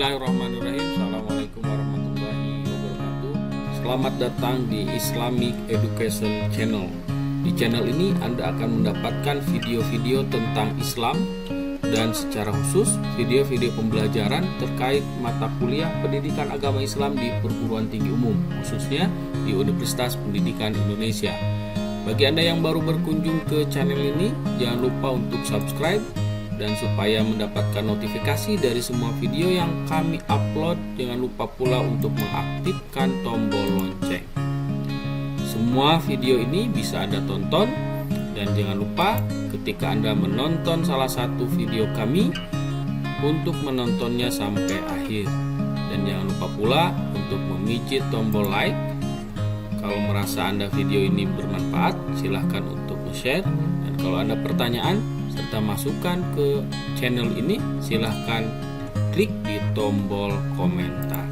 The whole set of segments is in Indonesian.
Bismillahirrahmanirrahim. Assalamualaikum warahmatullahi wabarakatuh. Selamat datang di Islamic Education Channel. Di channel ini Anda akan mendapatkan video-video tentang Islam dan secara khusus video-video pembelajaran terkait mata kuliah pendidikan agama Islam di perguruan tinggi umum, khususnya di Universitas Pendidikan Indonesia. Bagi Anda yang baru berkunjung ke channel ini, jangan lupa untuk subscribe. Dan supaya mendapatkan notifikasi dari semua video yang kami upload, jangan lupa pula untuk mengaktifkan tombol lonceng. Semua video ini bisa Anda tonton, dan jangan lupa ketika Anda menonton salah satu video kami untuk menontonnya sampai akhir. Dan jangan lupa pula untuk memijit tombol like. Kalau merasa Anda video ini bermanfaat, silahkan untuk share. Dan kalau Anda pertanyaan serta masukan ke channel ini, silahkan klik di tombol komentar.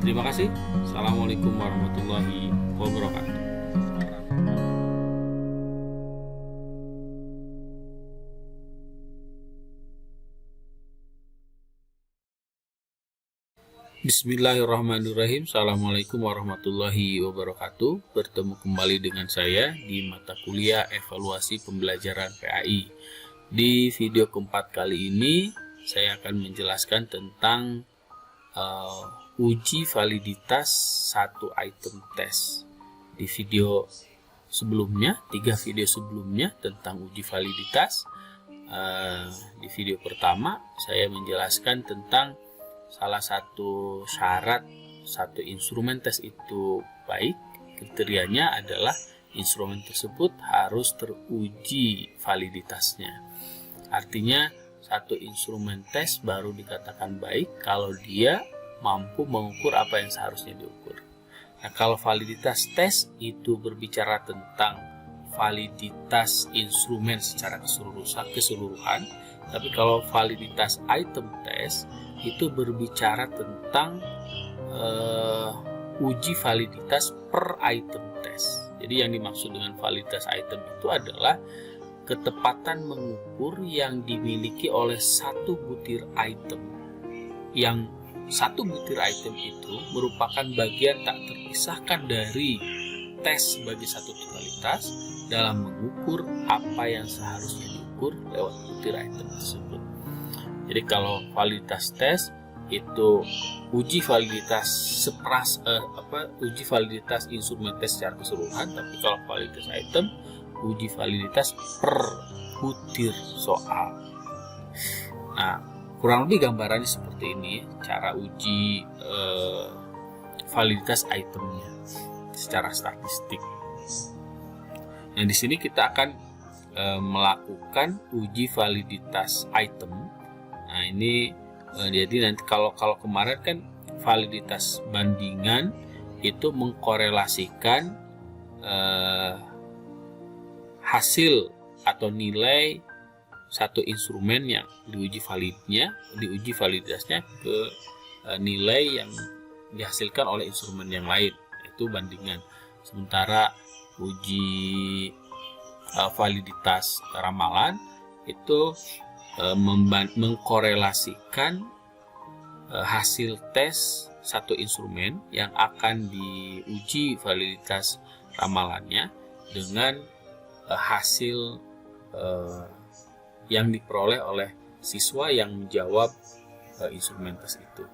Terima kasih. Assalamualaikum warahmatullahi wabarakatuh. Bismillahirrahmanirrahim. Assalamualaikum warahmatullahi wabarakatuh. Bertemu kembali dengan saya di mata kuliah evaluasi pembelajaran PAI. Di video keempat kali ini saya akan menjelaskan tentang uji validitas satu item tes. Di video sebelumnya, 3 video sebelumnya tentang uji validitas, di video pertama saya menjelaskan tentang salah satu syarat satu instrumen tes itu baik. Kriterianya adalah instrumen tersebut harus teruji validitasnya. Artinya satu instrumen tes baru dikatakan baik kalau dia mampu mengukur apa yang seharusnya diukur. Nah, kalau validitas tes itu berbicara tentang validitas instrumen secara keseluruhan, tapi kalau validitas item tes itu berbicara tentang uji validitas per item tes. Jadi yang dimaksud dengan validitas item itu adalah ketepatan mengukur yang dimiliki oleh satu butir item, yang satu butir item itu merupakan bagian tak terpisahkan dari tes sebagai satu totalitas dalam mengukur apa yang seharusnya diukur lewat butir item tersebut. Jadi kalau validitas tes itu uji validitas uji validitas instrumen tes secara keseluruhan, tapi kalau validitas item uji validitas per butir soal. Nah, kurang lebih gambarannya seperti ini, cara uji validitas itemnya secara statistik. Nah, di sini kita akan melakukan uji validitas item. Nah, ini jadi nanti kalau kemarin kan validitas bandingan itu mengkorelasikan hasil atau nilai satu instrumen yang diuji validitasnya ke nilai yang dihasilkan oleh instrumen yang lain, yaitu bandingan. Sementara uji validitas ramalan itu mengkorelasikan hasil tes satu instrumen yang akan diuji validitas ramalannya dengan hasil yang diperoleh oleh siswa yang menjawab instrumen tes itu.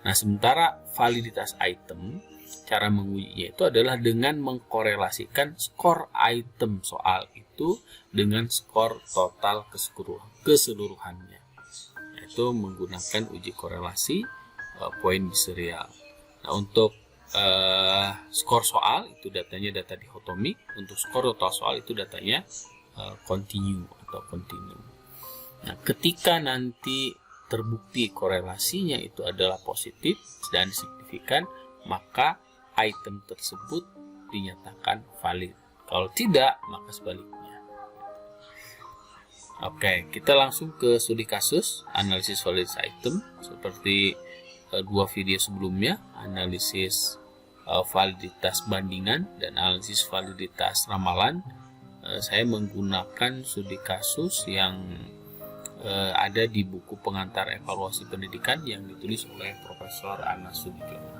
Nah, sementara validitas item, cara mengujinya itu adalah dengan mengkorelasikan skor item soal itu dengan skor total keseluruhannya, yaitu menggunakan uji korelasi poin biserial. Nah, untuk skor soal itu datanya data dihotomik, untuk skor total soal itu datanya kontinu. Nah, ketika nanti terbukti korelasinya itu adalah positif dan signifikan, maka item tersebut dinyatakan valid. Kalau tidak, maka sebaliknya. Oke, kita langsung ke studi kasus, analisis validitas item. Seperti dua video sebelumnya, analisis validitas bandingan dan analisis validitas ramalan. Saya menggunakan studi kasus yang ada di buku pengantar evaluasi pendidikan yang ditulis oleh Profesor Anas Sudibyono.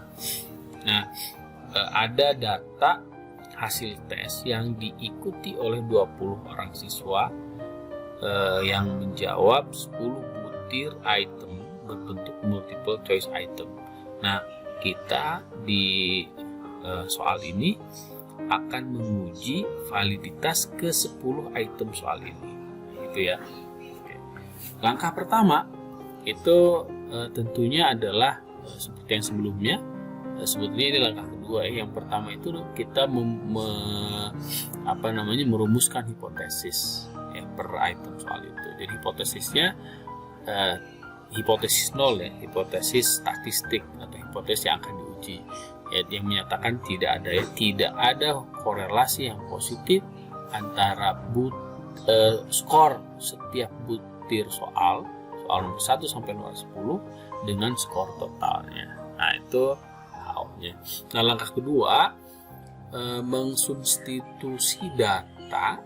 Nah, ada data hasil tes yang diikuti oleh 20 orang siswa yang menjawab 10 butir item berbentuk multiple choice item. Nah, kita di soal ini akan menguji validitas ke 10 item soal ini. Gitu ya. Oke. Langkah pertama itu tentunya adalah seperti yang sebelumnya. Sebetulnya ini langkah kedua ya. Yang pertama itu kita merumuskan hipotesis ya, per item soal itu. Jadi hipotesisnya hipotesis 0 ya, hipotesis statistik atau hipotesis yang akan diuji ya, yang menyatakan tidak ada korelasi yang positif antara skor setiap butir soal nomor 1 sampai nomor 10 dengan skor totalnya. Nah, itu H-nya. Nah, langkah kedua mengsubstitusi data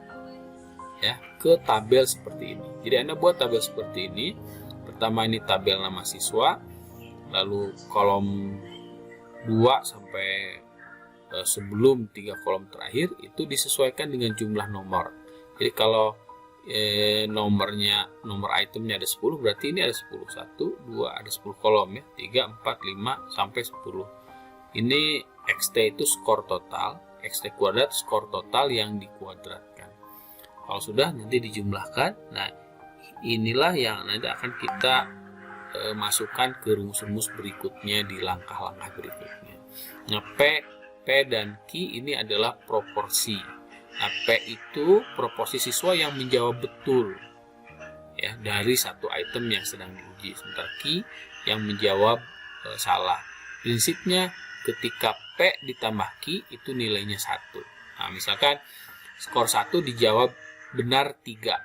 ya ke tabel seperti ini. Jadi Anda buat tabel seperti ini. Pertama ini tabel nama siswa, lalu kolom 2 sampai sebelum 3 kolom terakhir itu disesuaikan dengan jumlah nomor. Jadi kalau nomor itemnya ada 10, berarti ini ada 10. 1, 2, ada 10 kolom ya. 3, 4, 5 sampai 10. Ini XT itu skor total, XT kuadrat skor total yang dikuadratkan. Kalau sudah nanti dijumlahkan. Nah, inilah yang nanti akan kita masukkan ke rumus-rumus berikutnya di langkah-langkah berikutnya. Nah, P dan Q ini adalah proporsi. Nah, P itu proporsi siswa yang menjawab betul ya dari satu item yang sedang diuji, sementara Q yang menjawab salah. Prinsipnya ketika P ditambah Q itu nilainya 1. Nah, misalkan skor 1 dijawab benar 3.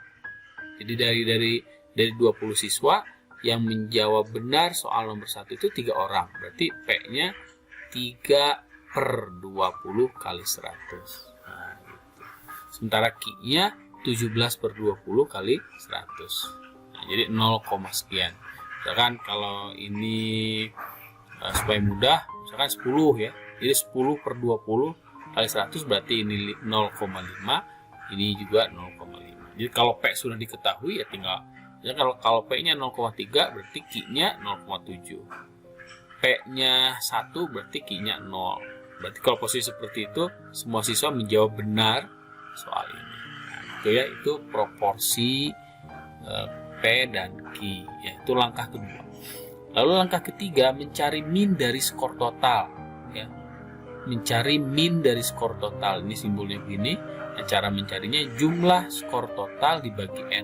Jadi dari 20 siswa yang menjawab benar soal nomor 1 itu 3 orang. Berarti P-nya 3/20 kali 100. Nah, gitu. Sementara Q-nya 17/20 kali 100. Nah, jadi 0, sekian. Misalkan kalau ini supaya mudah, misalkan 10 ya. Jadi 10/20 kali 100 berarti ini 0,5, ini juga 0,5. Jadi kalau P sudah diketahui ya tinggal ya, kalau P-nya 0,3 berarti Q-nya 0,7. P-nya 1 berarti Q-nya 0. Berarti kalau posisi seperti itu semua siswa menjawab benar soal ini. Nah, itu ya, itu proporsi P dan Q ya, itu langkah kedua. Lalu langkah ketiga mencari min dari skor total ya. Mencari min dari skor total. Ini simbolnya begini. Nah, cara mencarinya jumlah skor total dibagi N.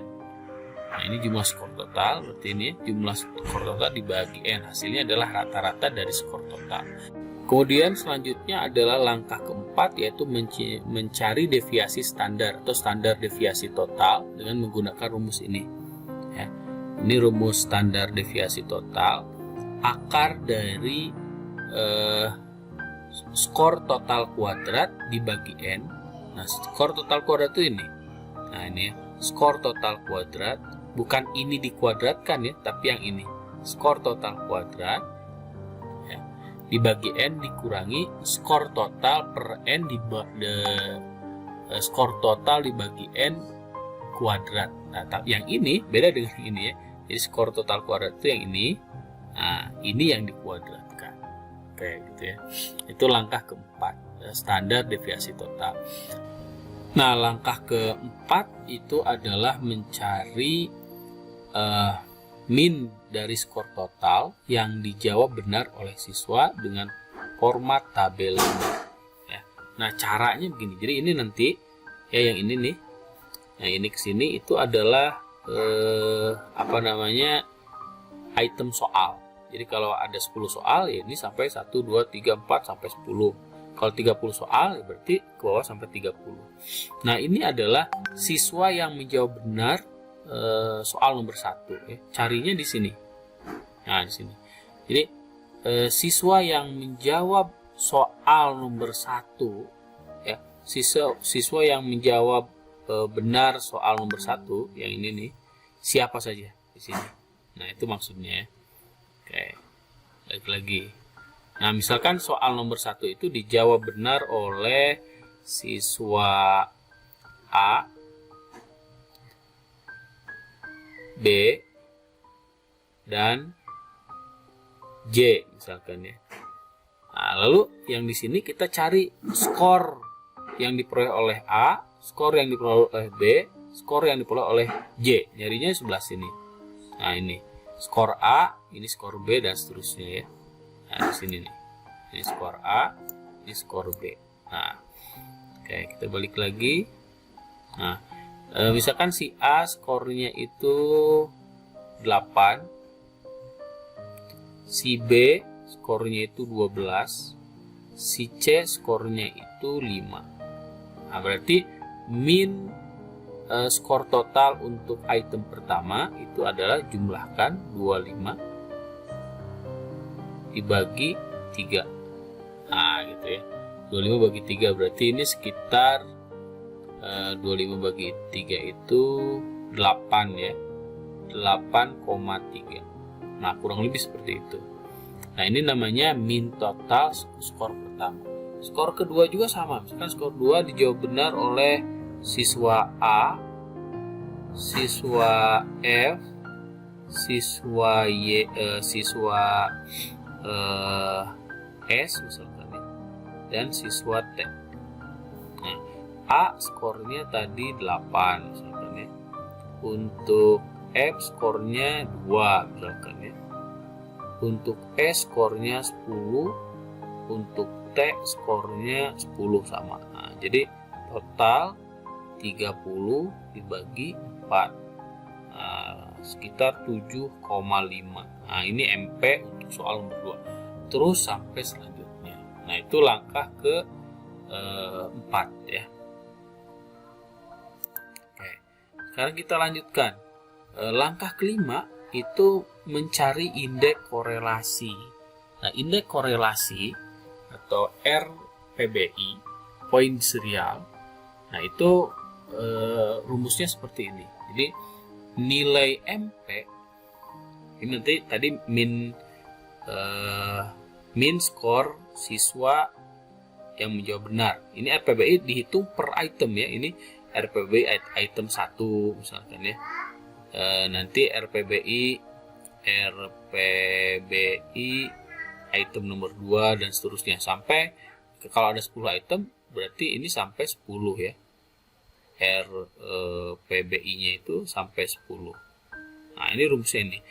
Nah, ini jumlah skor total, berarti ini jumlah skor total dibagi N. Hasilnya adalah rata-rata dari skor total. Kemudian selanjutnya adalah langkah keempat, yaitu mencari deviasi standar atau standar deviasi total dengan menggunakan rumus ini. Ya. Ini rumus standar deviasi total, akar dari skor total kuadrat dibagi N. Nah, skor total kuadrat itu ini. Nah, ini ya, skor total kuadrat, bukan ini dikuadratkan ya, tapi yang ini. Skor total kuadrat ya, dibagi N dikurangi skor total per N skor total dibagi N kuadrat. Nah, yang ini beda dengan ini ya. Jadi skor total kuadrat itu yang ini. Nah, ini yang dikuadratkan. Oke, gitu ya. Itu langkah keempat, standar deviasi total. Nah, langkah keempat itu adalah mencari min dari skor total yang dijawab benar oleh siswa dengan format tabel ini. Ya. Nah, caranya begini. Jadi ini nanti ya yang ini nih. Nah, ini ke sini itu adalah item soal. Jadi kalau ada 10 soal ya ini sampai 1 2 3 4 sampai 10. Kalau 30 soal berarti ke bawah sampai 30. Nah, ini adalah siswa yang menjawab benar soal nomor 1 ya. Carinya di sini. Nah, di sini. Jadi siswa yang menjawab soal nomor 1 ya, siswa yang menjawab benar soal nomor 1 yang ini nih, siapa saja di sini. Nah, itu maksudnya ya. Oke. Balik lagi. Nah, misalkan soal nomor 1 itu dijawab benar oleh siswa A, B, dan J misalkan ya. Nah, lalu yang di sini kita cari skor yang diperoleh oleh A, skor yang diperoleh oleh B, skor yang diperoleh oleh J. Nyarinya di sebelah sini. Nah, ini skor A, ini skor B, dan seterusnya ya. Nah, di sini nih. Ini skor A, ini skor B. Nah, oke, kita balik lagi. Nah, misalkan si A skornya itu 8, si B skornya itu 12, si C skornya itu 5. Nah, berarti min skor total untuk item pertama itu adalah jumlahkan 25 dibagi 3. Nah, gitu ya. 25 bagi 3 berarti ini sekitar 25 bagi 3 itu 8 ya. 8,3. Nah, kurang lebih seperti itu. Nah, ini namanya min total skor pertama. Skor kedua juga sama. Misalkan skor 2 dijawab benar oleh siswa A, siswa F, siswa Y, siswa S misalkan ya, dan siswa T. Nah, A skornya tadi 8 misalkan ya. Untuk F skornya 2 misalkan ya. Untuk S skornya 10, untuk T skornya 10 sama. Nah, jadi total 30 dibagi 4. Nah, sekitar 7,5. Nah, ini MP untuk soal nomor 2. Terus sampai selanjutnya. Nah, itu langkah ke 4 ya. Oke. Sekarang kita lanjutkan. Langkah kelima itu mencari indeks korelasi. Nah, indeks korelasi atau RPBI, poin serial. Nah, itu rumusnya seperti ini. Jadi nilai MP ini nanti tadi min skor siswa yang menjawab benar. Ini RPBI dihitung per item ya. Ini RPBI item 1 misalkan ya. Nanti RPBI item nomor 2 dan seterusnya sampai kalau ada 10 item berarti ini sampai 10 ya. RPBI-nya itu sampai 10. Nah, ini rumusnya ini.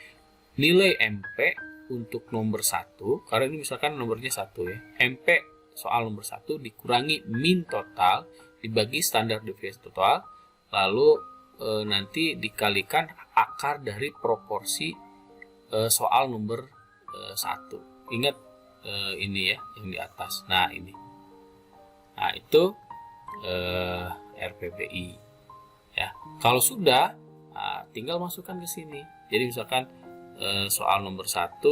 Nilai MP untuk nomor 1, karena ini misalkan nomornya 1 ya. MP soal nomor 1 dikurangi min total dibagi standar deviasi total, lalu nanti dikalikan akar dari proporsi soal nomor 1. Ingat ini ya yang di atas. Nah, ini. Nah, itu RPBI ya. Kalau sudah tinggal masukkan ke sini. Jadi misalkan soal nomor 1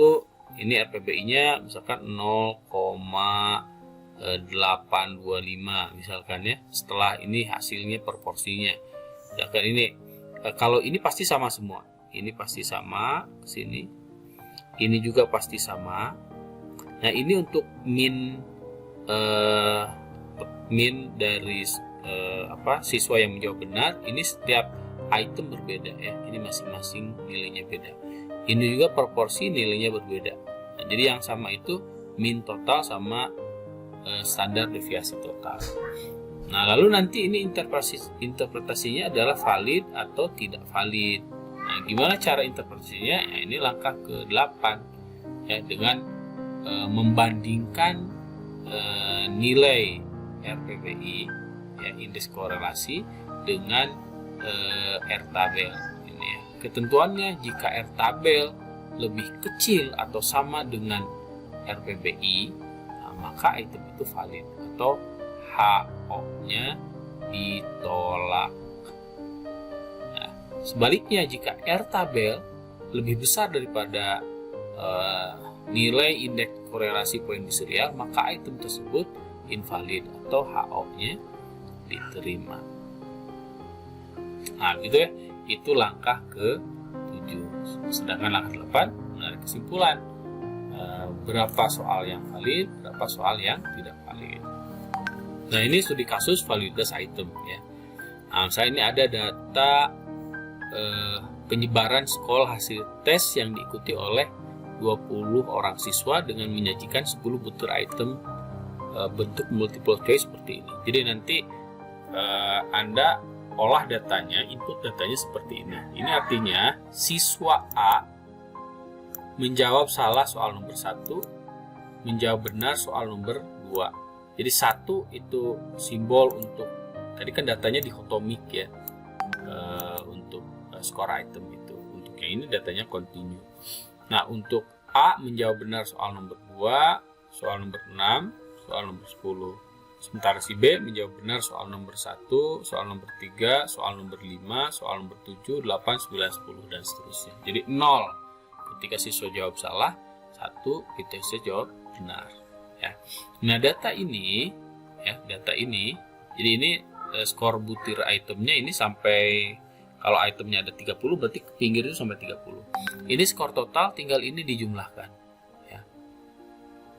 ini RPBI-nya misalkan 0,825 misalkan ya. Setelah ini hasilnya proporsinya. Misalkan ini kalau ini pasti sama semua. Ini pasti sama ke sini. Ini juga pasti sama. Nah, ini untuk min dari siswa yang menjawab benar. Ini setiap item berbeda ya. Ini masing-masing nilainya beda. Ini juga proporsi nilainya berbeda. Nah, jadi yang sama itu min total sama standar deviasi total. Nah, lalu nanti ini interpretasinya adalah valid atau tidak valid. Nah, gimana cara interpretasinya? Ya, ini langkah ke-8 ya, dengan membandingkan nilai RPBI ya, indeks korelasi dengan R tabel ini ya. Ketentuannya jika R tabel lebih kecil atau sama dengan RPBI, nah, maka item itu valid atau HO-nya ditolak. Nah, sebaliknya jika R tabel lebih besar daripada nilai indeks korelasi poin biserial, maka item tersebut invalid atau HO-nya diterima. Nah, gitu ya. Itu langkah ke-7. Sedangkan langkah 8 menarik kesimpulan. Berapa soal yang valid, berapa soal yang tidak valid. Nah, ini studi kasus validitas item ya. Nah, misalnya ini ada data penyebaran skor hasil tes yang diikuti oleh 20 orang siswa dengan menyajikan 10 butir item bentuk multiple choice seperti ini. Jadi nanti Anda olah datanya, input datanya seperti ini. Ini artinya siswa A menjawab salah soal nomor 1, menjawab benar soal nomor 2. Jadi 1 itu simbol untuk, tadi kan datanya dihotomik ya, untuk skor item itu. Untuk yang ini datanya continue. Nah, untuk A menjawab benar soal nomor 2, soal nomor 6, soal nomor 10. Sementara si B menjawab benar soal nomor 1, soal nomor 3, soal nomor 5, soal nomor 7, 8, 9, 10, dan seterusnya. Jadi 0 ketika siswa jawab salah, 1 ketika siswa jawab benar. Ya. Nah, data ini, jadi ini skor butir itemnya ini sampai, kalau itemnya ada 30, berarti ke pinggir itu sampai 30. Ini skor total, tinggal ini dijumlahkan. Ya.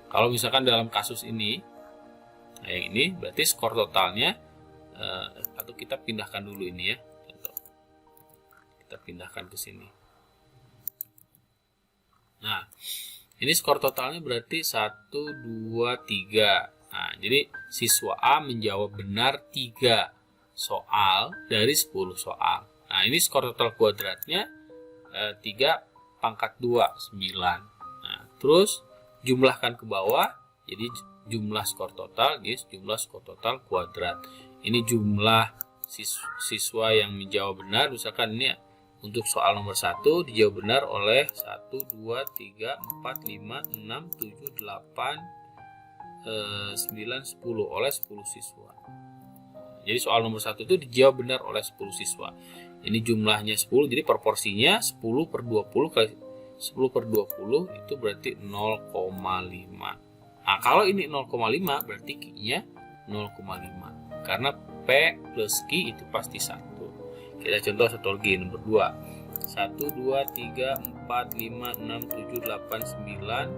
Kalau misalkan dalam kasus ini, nah yang ini berarti skor totalnya, atau kita pindahkan dulu ini ya, contoh. Kita pindahkan ke sini. Nah, ini skor totalnya berarti 1, 2, 3. Nah, jadi siswa A menjawab benar 3 soal dari 10 soal. Nah, ini skor total kuadratnya 3 pangkat 2, 9. Nah, terus jumlahkan ke bawah, jadi jumlah skor total, guys, jumlah skor total kuadrat. Ini jumlah siswa yang menjawab benar, misalkan ini untuk soal nomor 1 dijawab benar oleh 1, 2, 3, 4, 5, 6, 7, 8, 9, 10 oleh 10 siswa. Jadi soal nomor 1 itu dijawab benar oleh 10 siswa. Ini jumlahnya 10, jadi proporsinya 10 per 20 kali 10 per 20 itu berarti 0,5. Nah, kalau ini 0,5 berarti Q-nya 0,5. Karena P plus Q itu pasti 1. Kita contoh satu lagi, nomor 2. 1, 2, 3, 4, 5, 6, 7, 8, 9,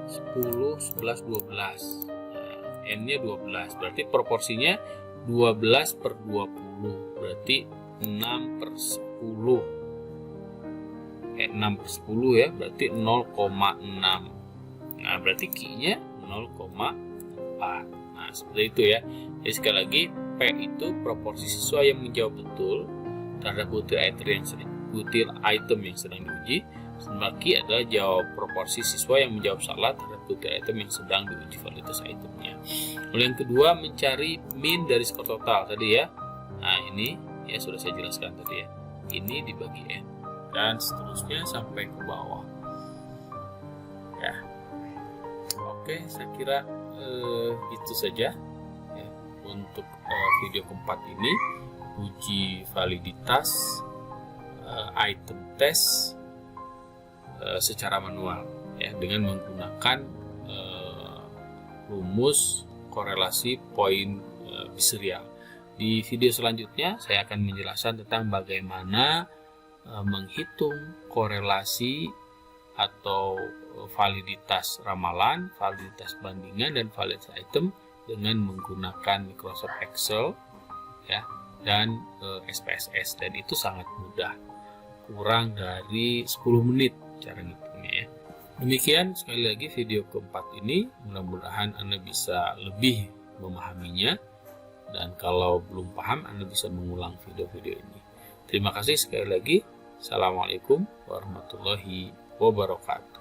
10, 11, 12. Nah, N-nya 12. Berarti proporsinya 12 per 20. Berarti 6 per 10. 6 per 10 ya, berarti 0,6. Nah, berarti Q-nya 0,4. Nah, seperti itu ya. Jadi sekali lagi, P itu proporsi siswa yang menjawab betul terhadap butir item yang sedang diuji. Sedangkan Q adalah jawab proporsi siswa yang menjawab salah terhadap butir item yang sedang diuji validitas itemnya. Lalu yang kedua, mencari min dari skor total tadi ya. Nah, ini ya sudah saya jelaskan tadi ya. Ini dibagi N dan seterusnya sampai ke bawah. Ya. Oke, saya kira itu saja ya, untuk video keempat ini, uji validitas item test secara manual ya, dengan menggunakan rumus korelasi poin biserial. Di video selanjutnya saya akan menjelaskan tentang bagaimana menghitung korelasi atau validitas ramalan, validitas bandingan, dan validitas item dengan menggunakan Microsoft Excel ya, dan SPSS, dan itu sangat mudah, kurang dari 10 menit cara ngitungnya ya. Demikian sekali lagi video keempat ini, mudah-mudahan Anda bisa lebih memahaminya, dan kalau belum paham Anda bisa mengulang video-video ini. Terima kasih sekali lagi. Assalamualaikum warahmatullahi wabarakatuh.